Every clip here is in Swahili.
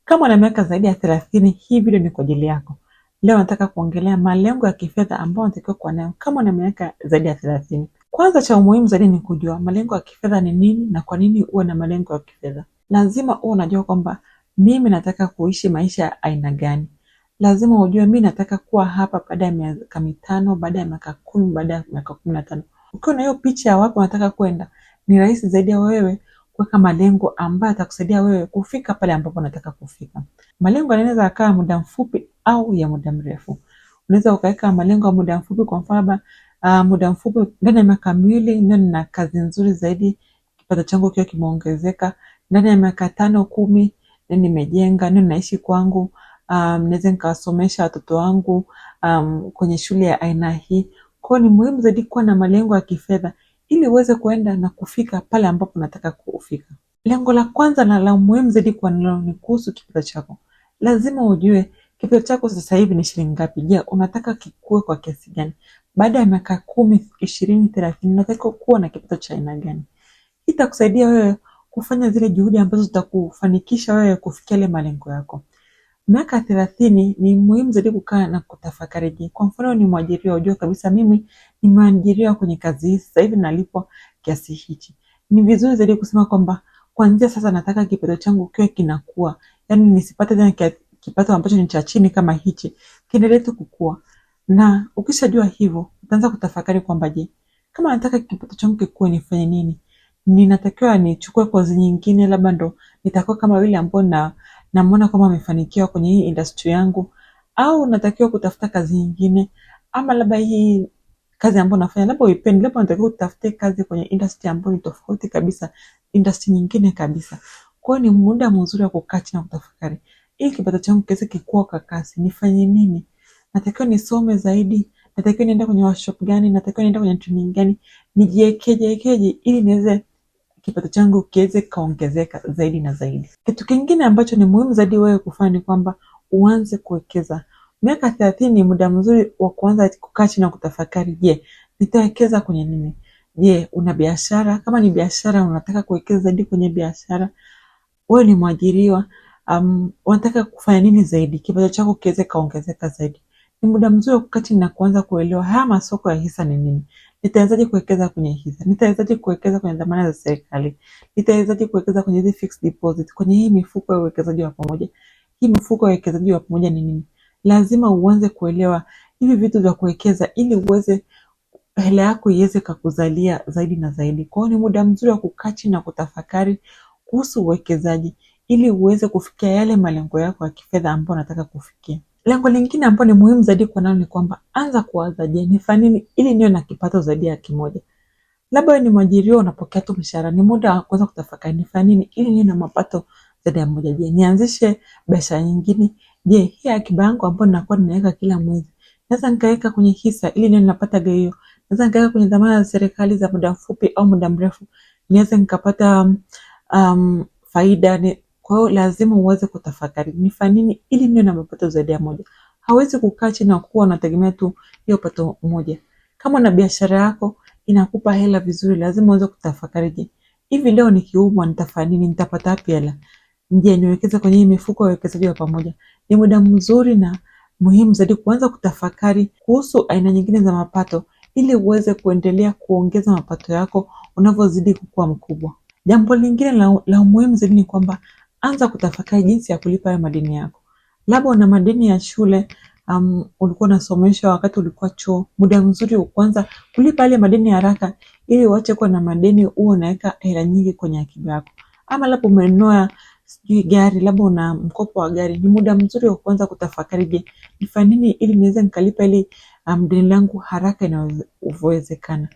Kama una miaka zaidi ya 30, hii video ni kwa ajili yako. Leo nataka kuongelea malengo ya kifedha ambayo unatakiwa kuwa nayo kama una miaka zaidi ya 30. Kwanza, cha umuhimu zaidi ni kujua malengo ya kifedha ni nini na kwa nini uwe na malengo ya kifedha. Lazima uwe unajua kwamba mimi nataka kuishi maisha ya aina gani. Lazima ujue mimi nataka kuwa hapa baada ya miaka 5, baada ya miaka 10, baada ya miaka 15. Ukiwa na hiyo picha ya wapi unataka kwenda, ni rahisi zaidi ya wewe kuweka malengo ambayo yatakusaidia wewe kufika pale ambapo unataka kufika. Malengo yanaweza yakawa muda mfupi au ya muda mrefu. Unaweza ukaweka malengo ya muda mfupi, kwa mfano muda mfupi ndani ya miaka 2 ndio nina kazi nzuri zaidi, kipato changu kiwe kimeongezeka. Ndani ya miaka 5, 10 ndio nimejenga, ndio naishi kwangu. Naweza nikawasomesha watoto wangu kwenye shule ya aina hii. Kwa hiyo ni muhimu zaidi kuwa na malengo ya kifedha ili uweze kuenda na kufika pale ambapo unataka kufika. Lengo la kwanza na la muhimu zaidi kwa nalo ni kuhusu kipato chako. Lazima ujue kipato chako sasa hivi ni shilingi ngapi. Je, unataka kikue kwa kiasi gani? Baada ya miaka 10, 20, 30 unataka kuwa na kipato cha aina gani? Itakusaidia wewe kufanya zile juhudi ambazo zitakufanikisha wewe kufikia ile malengo yako. Miaka 30 ni muhimu zaidi kukaa na kutafakari. Je, kwa mfano ni mwajiriwa, unajua kabisa mimi nimeajiriwa kwenye kazi hii, sasa hivi nalipwa kiasi hichi. Ni vizuri zaidi kusema kwamba kuanzia sasa nataka kipato changu kiwe kinakuwa. Yaani nisipate tena kipato ambacho ni cha chini kama hichi, kiendelee tu kukua. Na ukishajua hivyo, utaanza kutafakari kwamba je, kama nataka kipato changu kikue nifanye nini? Ninatakiwa nichukue kozi nyingine, labda ndo nitakuwa kama yule ambaye namuona kama amefanikiwa kwenye hii industry yangu, au natakiwa kutafuta kazi nyingine, ama labda hii kazi ambayo nafanya labda uipendi, labda natakiwa utafute kazi kwenye industry ambayo ni tofauti kabisa, industry nyingine kabisa. Kwa hiyo ni muda mzuri wa kukaa chini na kutafakari, ili kipato changu kiweze kukua kwa kasi, nifanye nini? Natakiwa nisome zaidi, natakiwa niende kwenye workshop gani, natakiwa niende kwenye training gani, nijiekeje ili niweze kipato changu kiweze kaongezeka zaidi na zaidi. Kitu kingine ambacho ni muhimu zaidi wewe kufanya ni kwamba uanze kuwekeza. Miaka 30 ni muda mzuri wa kuanza kukaa chini na kutafakari, je, nitawekeza kwenye nini? Je, una biashara? Kama ni biashara unataka kuwekeza zaidi kwenye biashara. Wewe ni mwajiriwa, unataka kufanya nini zaidi? Kipato chako kiweze kaongezeka zaidi. Ni muda mzuri wa kukaa chini na kuanza kuelewa haya masoko ya hisa ni nini? Nitawezaje kuwekeza kwenye hisa? Nitawezaje kuwekeza kwenye dhamana za serikali? Nitawezaje kuwekeza kwenye hizi fixed deposit? Kwenye hii mifuko ya uwekezaji wa pamoja. Hii mifuko ya uwekezaji wa pamoja ni nini? Lazima uanze kuelewa hivi vitu vya kuwekeza ili uweze hela yako iweze kukuzalia zaidi na zaidi. Kwa hiyo ni muda mzuri wa kukaa chini na kutafakari kuhusu uwekezaji ili uweze kufikia yale malengo yako ya kifedha ambayo unataka kufikia. Lengo lingine ambalo ni muhimu zaidi kwa nalo ni kwamba anza kuwaza, je, nifanye nini ili niwe na kipato zaidi ya kimoja. Labda wewe ni mwajiriwa unapokea tu mshahara, ni muda wa kuanza kutafakari, nifanye nini ili niwe na mapato zaidi ya moja. Je, nianzishe biashara nyingine? Je, hii akiba yangu ambayo ninakuwa ninaweka kila mwezi naweza nikaweka kwenye hisa ili niwe napata gawio? Naweza nikaweka kwenye dhamana za serikali za muda mfupi au muda mrefu, niweza nikapata faida. Kwa hiyo lazima uweze kutafakari, nifanye nini ili niwe na mapato zaidi ya moja. Hawezi kukaa chini na kuwa unategemea tu hiyo pato moja. Kama na biashara yako inakupa hela vizuri, lazima uweze kutafakari, je, hivi leo nikiumwa nitafanya nini? Nitapata wapi hela? Je, niwekeze kwenye hii mifuko ya uwekezaji wa pamoja? Ni muda mzuri na muhimu zaidi kuanza kutafakari kuhusu aina nyingine za mapato ili uweze kuendelea kuongeza mapato yako unavyozidi kukua mkubwa. Jambo lingine la muhimu zaidi ni kwamba anza kutafakari jinsi ya kulipa ya madeni yako. Labda una madeni ya shule, ulikuwa unasomeshwa wakati ulikuwa chuo. Muda mzuri kuanza kulipa yale madeni haraka ili uache kuwa na madeni, uwe unaweka hela nyingi kwenye akiba yako. Ama labda umenunua gari, labda una mkopo wa gari, ni muda mzuri wa kuanza kutafakari, je, nifanye nini ili niweze nikalipa ili deni langu haraka inavyowezekana.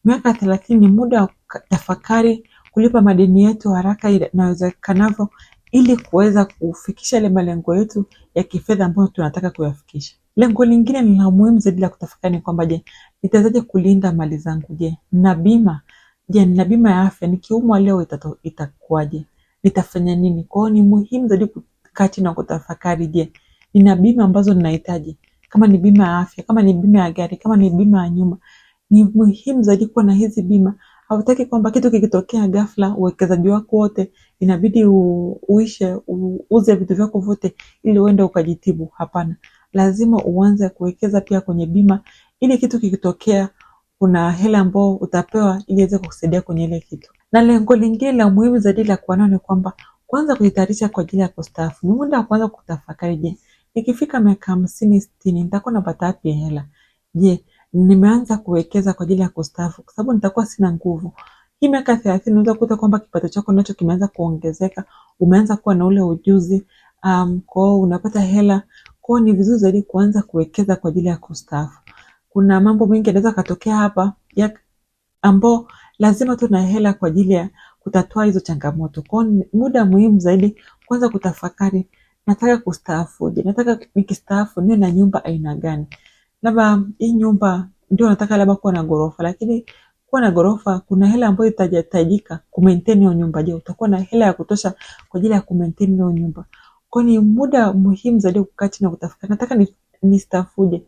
Miaka 30 ni muda wa kutafakari kulipa madeni yetu haraka inawezekanavyo ili kuweza kufikisha ile malengo yetu ya kifedha ambayo tunataka kuyafikisha. Lengo lingine ni la muhimu zaidi la kutafakari ni kwamba, je, nitawezaje kulinda mali zangu? Je, nina bima? Je, nina bima ya afya? Nikiumwa leo itakuwaje? Nitafanya nini? Kwa hiyo ni muhimu zaidi kukaa chini na kutafakari, je, nina bima ambazo ninahitaji? Kama ni bima ya afya, kama ni bima ya gari, kama ni bima ya nyumba, ni muhimu zaidi kuwa na hizi bima. Hautaki kwamba kitu kikitokea ghafla uwekezaji wako wote inabidi uishe uuze vitu vyako vyote ili uende ukajitibu. Hapana, lazima uanze kuwekeza pia kwenye bima, ili kitu kikitokea kuna hela ambao utapewa ili iweze kukusaidia kwenye ile kitu. Na lengo lingine la muhimu zaidi la kuwa nao ni kwamba kwanza kujitayarisha kwa ajili ya kustaafu. Ni muda wa kwanza kutafakari, je, nikifika miaka 50, 60 nitakuwa napata wapi hela? Je, nimeanza kuwekeza kwa ajili ya kustaafu? Kwa sababu nitakuwa sina nguvu. Hii miaka 30 unaweza kukuta kwamba kipato chako nacho kimeanza kuongezeka, umeanza kuwa na ule ujuzi, kwa hiyo unapata hela. Kwa hiyo ni vizuri zaidi kuanza kuwekeza kwa ajili ya kustaafu. Kuna mambo mengi yanaweza katokea hapa ambao lazima tu na hela kwa ajili ya kutatua hizo changamoto. Kwa hiyo muda muhimu zaidi kwanza kutafakari, nataka kustaafu. Je, nataka nikistaafu niwe na nyumba aina gani? Labda hii nyumba ndio nataka labda kuwa na ghorofa, lakini kuwa na ghorofa kuna hela ambayo itahitajika kumaintain hiyo nyumba. Je, utakuwa na hela ya kutosha kwa ajili ya kumaintain hiyo nyumba? Kwa ni muda muhimu zaidi kukaa chini na kutafakari, nataka nistaafuje?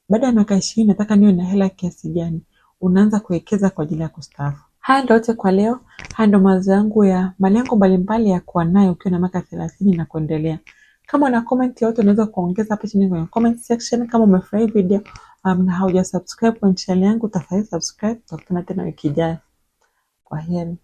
Baada ya miaka 20 nataka niwe na hela kiasi gani? Unaanza kuwekeza kwa ajili ya kustaafu. Haya ndio yote kwa leo. Haya ndio mawazo yangu ya malengo mbalimbali ya kuwa nayo ukiwa na miaka 30 na kuendelea. Kama una comment yote unaweza kuongeza hapo chini kwenye comment section. Kama umefurahi video na hauja subscribe kwenye channel yangu, tafadhali subscribe. Tutakutana tena wiki ijayo. Kwaheri.